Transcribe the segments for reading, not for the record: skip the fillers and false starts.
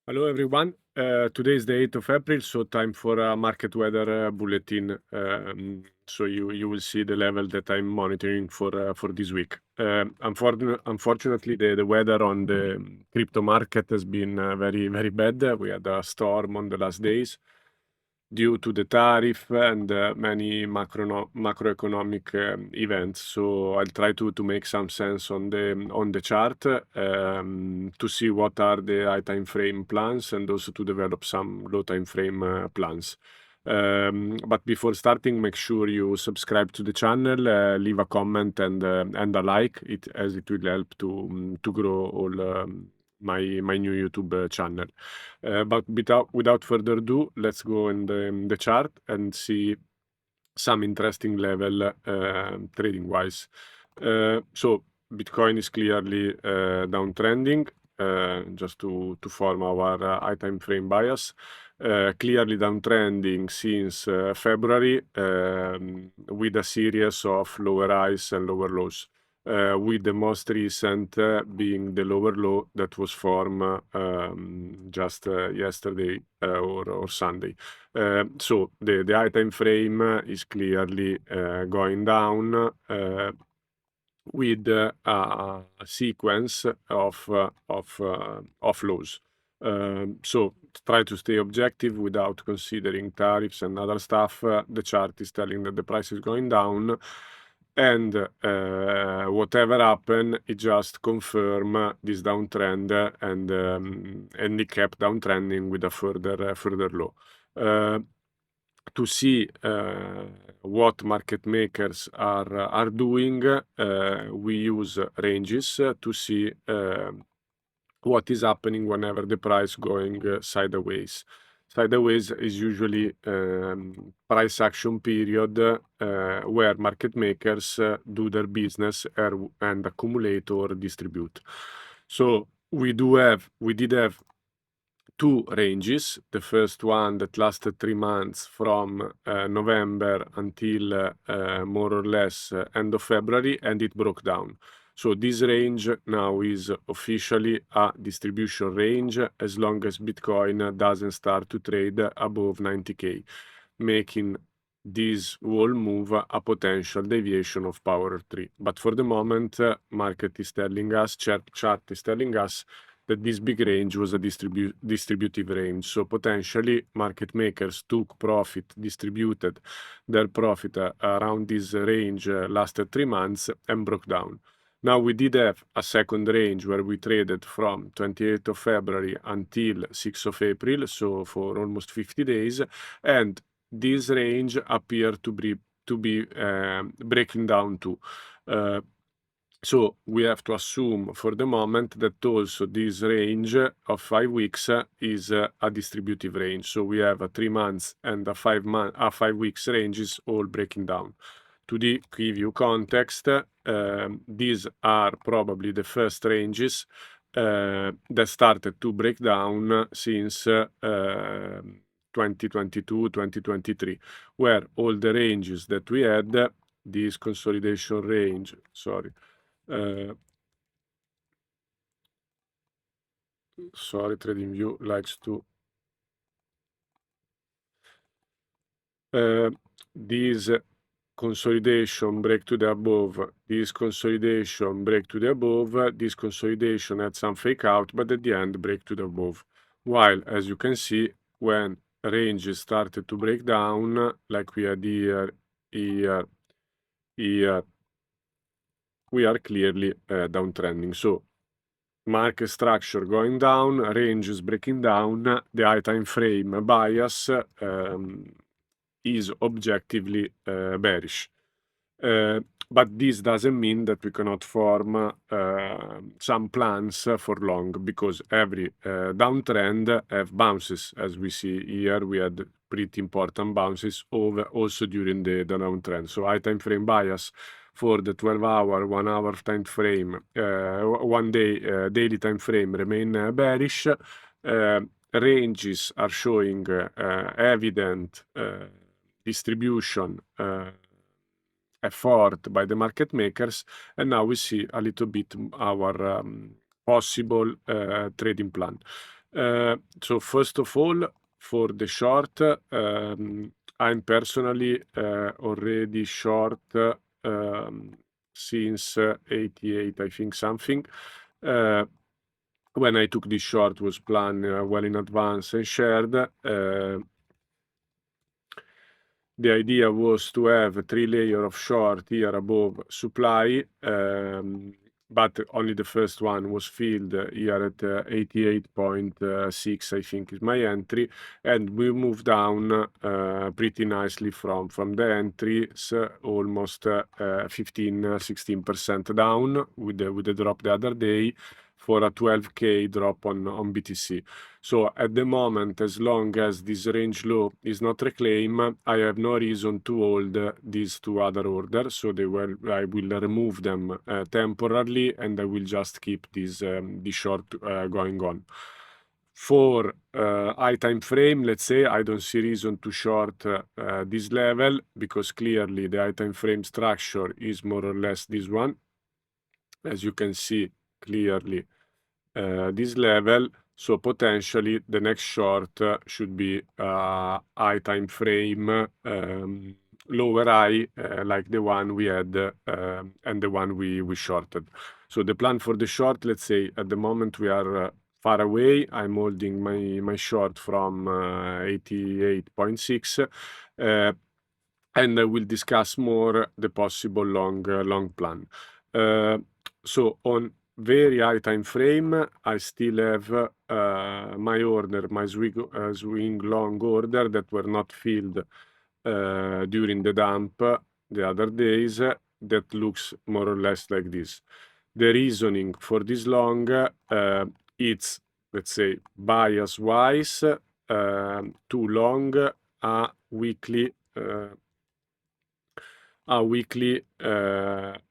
Hello everyone. Today is the 8th of April, so time for a market weather bulletin. So you will see the level that I'm monitoring for this week. Unfortunately, the weather on the crypto market has been very bad. We had a storm on the last days due to the tariff and many macroeconomic events. So I'll try to make some sense on the chart to see what are the high time frame plans and also to develop some low time frame plans. But before starting, make sure you subscribe to the channel, leave a comment and a like, as it will help to grow all my new YouTube channel. But without further ado, let's go in the chart and see some interesting level trading wise. So Bitcoin is clearly downtrending, just to form our high time frame bias. Clearly downtrending since February, with a series of lower highs and lower lows. With the most recent being the lower low that was formed just yesterday or Sunday. So the high time frame is clearly going down with a sequence of lows. So try to stay objective without considering tariffs and other stuff. The chart is telling that the price is going down, and whatever happen, it just confirm this downtrend and it kept downtrending with a further low. To see what market makers are doing, we use ranges to see what is happening whenever the price going sideways. Sideways is usually price action period where market makers do their business and accumulate or distribute. So we did have two ranges. The first one that lasted 3 months from November until more or less end of February, and it broke down. So this range now is officially a distribution range as long as Bitcoin doesn't start to trade above 90k, making this whole move a potential deviation of power 3. But for the moment, market is telling us, chart is telling us that this big range was a distributive range. So potentially market makers took profit, distributed their profit around this range, lasted 3 months and broke down. Now we did have a second range where we traded from 28th of February until 6th of April, so for almost 50 days, and this range appeared to be breaking down too. So we have to assume for the moment that also this range of 5 weeks is a distributive range. So we have a 3 months and a 5 weeks ranges all breaking down. To give you context, these are probably the first ranges that started to break down since 2022-2023, where all the ranges that we had, this consolidation range, sorry, TradingView likes to this consolidation break to the above, this consolidation break to the above, this consolidation had some fake out, but at the end break to the above. While, as you can see, when ranges started to break down, like we had here, we are clearly downtrending. So market structure going down, ranges breaking down, the high time frame bias is objectively bearish. But this doesn't mean that we cannot form some plans for long, because every downtrend have bounces. As we see here, we had pretty important bounces also during the downtrend. So high time frame bias for the 12-hour, 1 hour time frame, 1 day daily time frame remain bearish. Ranges are showing evident distribution effort by the market makers, and now we see a little bit our possible trading plan. So first of all, for the short, I'm personally already short since 88, I think something. When I took this short was planned well in advance and shared. The idea was to have 3 layers of short here above supply, but only the first one was filled here at 88.6, I think is my entry, and we moved down pretty nicely from the entries, almost 15-16% down with the drop the other day for a 12K drop on BTC. So at the moment, as long as this range low is not reclaimed, I have no reason to hold these two other orders. So I will remove them temporarily, and I will just keep this short going on. For high time frame, let's say I don't see reason to short this level, because clearly the high time frame structure is more or less this one. As you can see clearly, this level. So potentially the next short should be high time frame, lower high, like the one we had and the one we shorted. So the plan for the short, let's say at the moment we are far away. I'm holding my short from 88.6, and I will discuss more the possible long plan. So on very high time frame, I still have my order, my swing long order that were not filled during the dump the other days. That looks more or less like this. The reasoning for this long, it's, let's say, bias wise, too long a weekly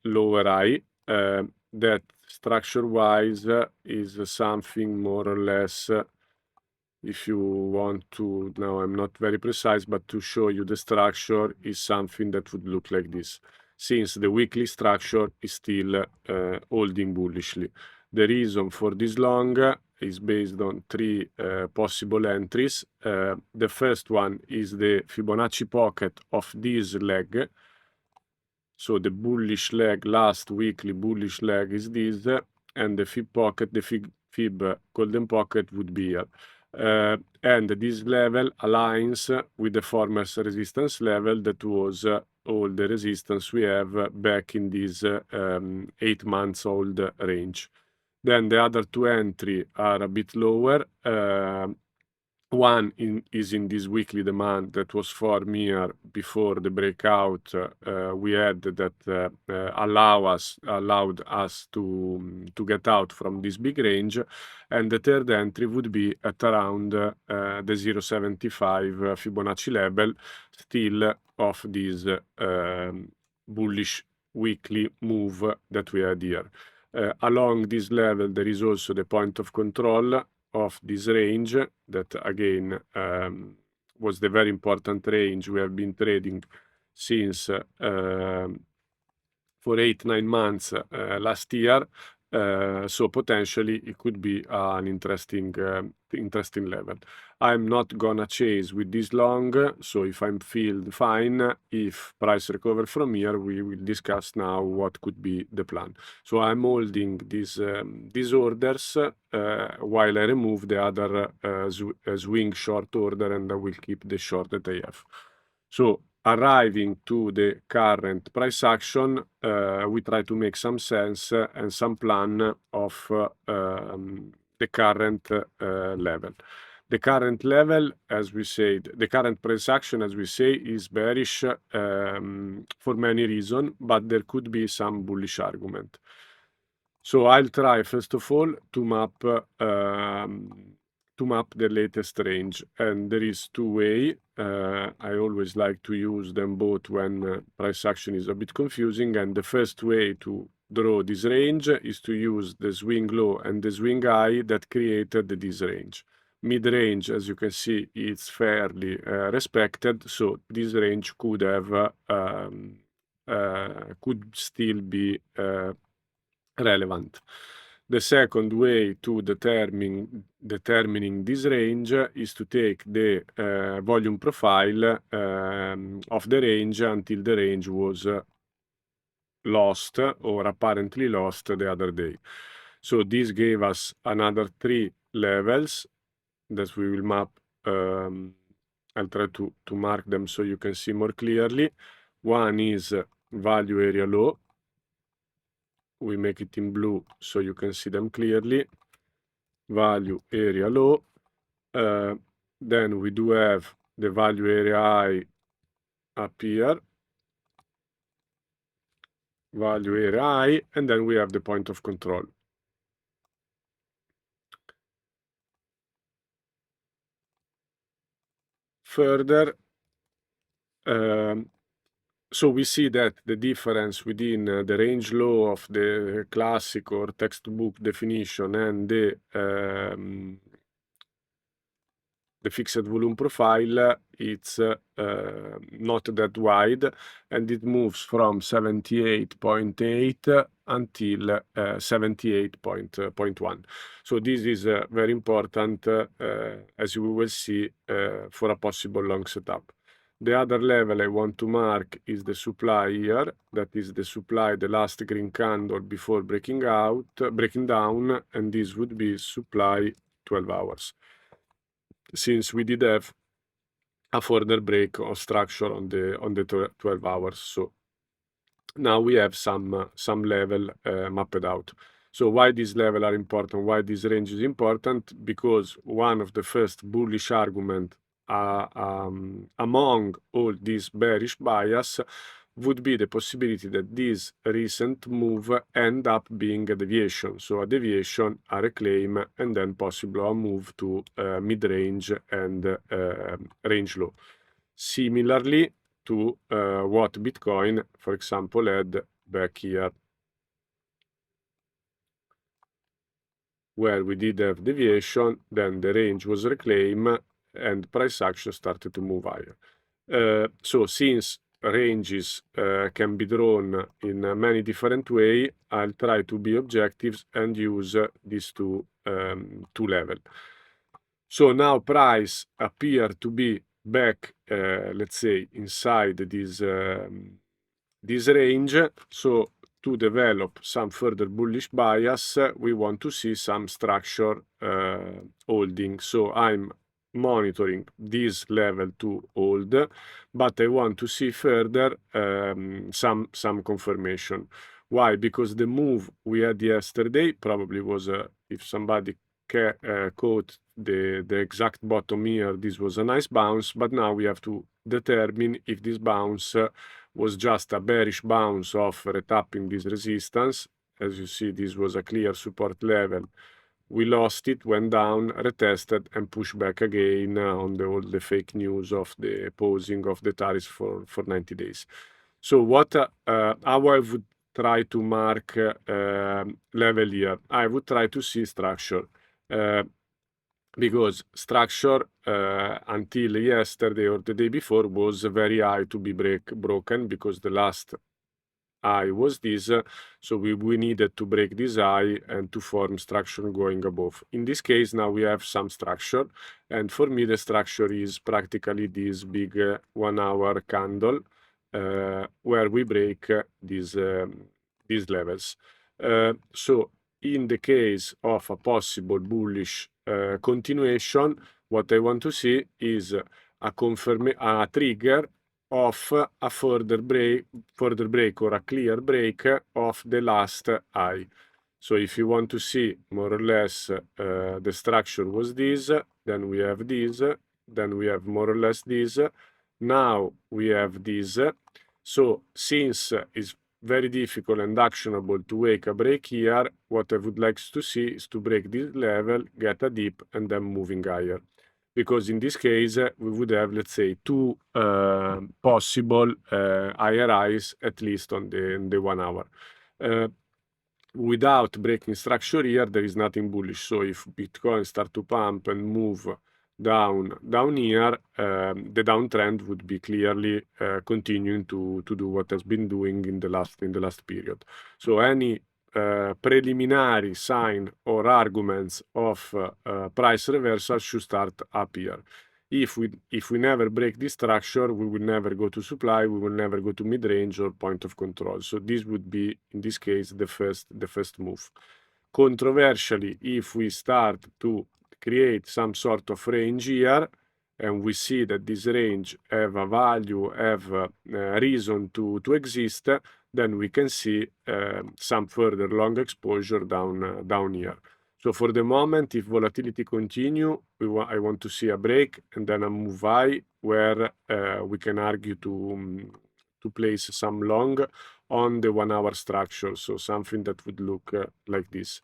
lower high. That structure wise is something more or less, if you want to, now I'm not very precise, but to show you the structure is something that would look like this, since the weekly structure is still holding bullishly. The reason for this long is based on 3 possible entries. The first one is the Fibonacci pocket of this leg. So the bullish leg, last weekly bullish leg is this, and the fib pocket, the fib golden pocket would be here. And this level aligns with the former resistance level that was all the resistance we have back in this 8 months old range. Then the other 2 entries are a bit lower. One is in this weekly demand that was formed here before the breakout we had, that allowed us to get out from this big range, and the third entry would be at around the 0.75 Fibonacci level, still of this bullish weekly move that we had here. Along this level, there is also the point of control of this range that again was the very important range we have been trading since for 8-9 months last year. So potentially it could be an interesting level. I'm not gonna chase with this long, so if I'm feel fine, if price recover from here, we will discuss now what could be the plan. So I'm holding these orders while I remove the other swing short order, and I will keep the short that I have. So arriving to the current price action, we try to make some sense and some plan of the current level. The current level, as we said, the current price action, as we say, is bearish for many reasons, but there could be some bullish argument. So I'll try, first of all, to map the latest range, and there is 2 ways. I always like to use them both when price action is a bit confusing, and the first way to draw this range is to use the swing low and the swing high that created this range. Mid-range, as you can see, it's fairly respected, so this range could have could still be relevant. The second way to determining this range is to take the volume profile of the range until the range was lost or apparently lost the other day. So this gave us another 3 levels that we will map. I'll try to mark them so you can see more clearly. One is value area low. We make it in blue so you can see them clearly. Value area low. Then we do have the value area high up here. Value area high, and then we have the point of control. Further, so we see that the difference within the range low of the classic or textbook definition and the fixed volume profile, it's not that wide, and it moves from 78.8 until 78.1. So this is very important, as you will see, for a possible long setup. The other level I want to mark is the supply here. That is the supply, the last green candle before breaking down, and this would be supply 12 hours. Since we did have a further break of structure on the 12 hours. So now we have some level mapped out. So why these levels are important, why this range is important? Because one of the first bullish argument among all these bearish bias would be the possibility that this recent move end up being a deviation. So a deviation, a reclaim, and then possibly a move to mid-range and range low. Similarly to what Bitcoin, for example, had back here, where we did have deviation, then the range was reclaim, and price action started to move higher. So since ranges can be drawn in many different ways, I'll try to be objective and use these two levels. So now price appear to be back, let's say, inside this range. So to develop some further bullish bias, we want to see some structure holding. So I'm monitoring this level to hold, but I want to see further some confirmation. Why? Because the move we had yesterday probably was, if somebody caught the exact bottom here, this was a nice bounce, but now we have to determine if this bounce was just a bearish bounce of retapping this resistance. As you see, this was a clear support level. We lost it, went down, retested, and pushed back again on all the fake news of the pausing of the tariffs for 90 days. So how I would try to mark level here? I would try to see structure. Because structure until yesterday or the day before was very high to be broken, because the last high was this, so we needed to break this high and to form structure going above. In this case, now we have some structure, and for me the structure is practically this big 1 hour candle where we break these levels. So in the case of a possible bullish continuation, what I want to see is a trigger of a further break or a clear break of the last high. So if you want to see more or less the structure was this, then we have this, then we have more or less this, now we have this. So since it's very difficult and actionable to make a break here, what I would like to see is to break this level, get a dip, and then moving higher. Because in this case, we would have, let's say, two possible higher highs, at least on the 1 hour. Without breaking structure here, there is nothing bullish. So if Bitcoin start to pump and move down here, the downtrend would be clearly continuing to do what has been doing in the last period. So any preliminary sign or arguments of price reversal should start appear. If we never break this structure, we will never go to supply, we will never go to mid-range or point of control. So this would be, in this case, the first move. Controversially, if we start to create some sort of range here, and we see that this range have a value, have a reason to exist, then we can see some further long exposure down here. So for the moment, if volatility continue, I want to see a break and then a move high where we can argue to place some long on the 1 hour structure. So something that would look like this.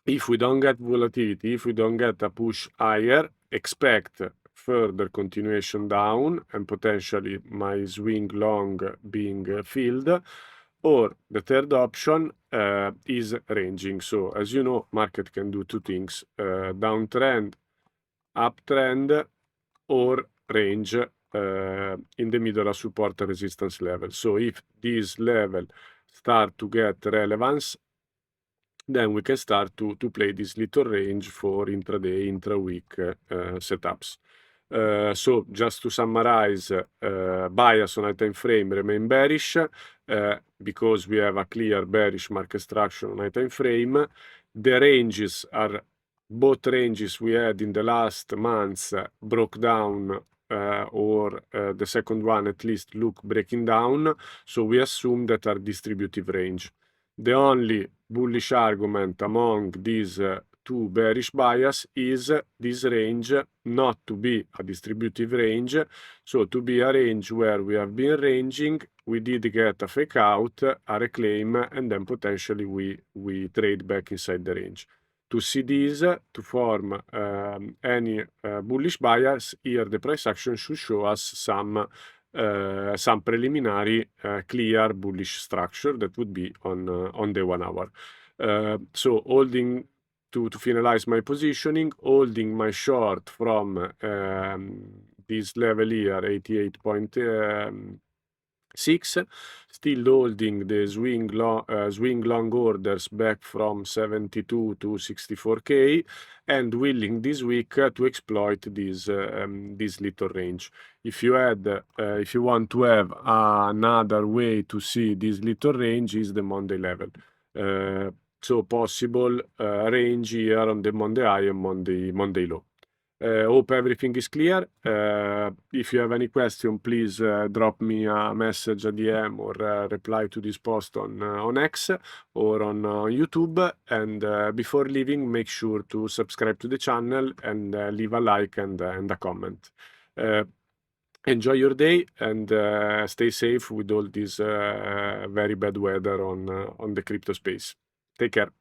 If we don't get volatility, if we don't get a push higher, expect further continuation down and potentially my swing long being filled. Or the third option is ranging. So as you know, market can do two things, downtrend, uptrend, or range in the middle of support and resistance level. So if this level start to get relevance, then we can start to play this little range for intraday, intra-week setups. So just to summarize, bias on high time frame remain bearish because we have a clear bearish market structure on high time frame. The ranges are both ranges we had in the last months broke down or the second one at least look breaking down. So we assume that are distributive range. The only bullish argument among these two bearish bias is this range not to be a distributive range, so to be a range where we have been ranging, we did get a fake out, a reclaim, and then potentially we trade back inside the range. To see this, to form any bullish bias, here the price action should show us some preliminary clear bullish structure that would be on the 1 hour. So holding to finalize my positioning, holding my short from this level here, 88.6, still holding the swing long orders back from 72 to 64K, and willing this week to exploit this little range. If you want to have another way to see this little range is the Monday level. So possible range here on the Monday high and Monday low. Hope everything is clear. If you have any question, please drop me a message, a DM, or reply to this post on X or on YouTube. And before leaving, make sure to subscribe to the channel and leave a like and a comment. Enjoy your day and stay safe with all this very bad weather on the crypto space. Take care.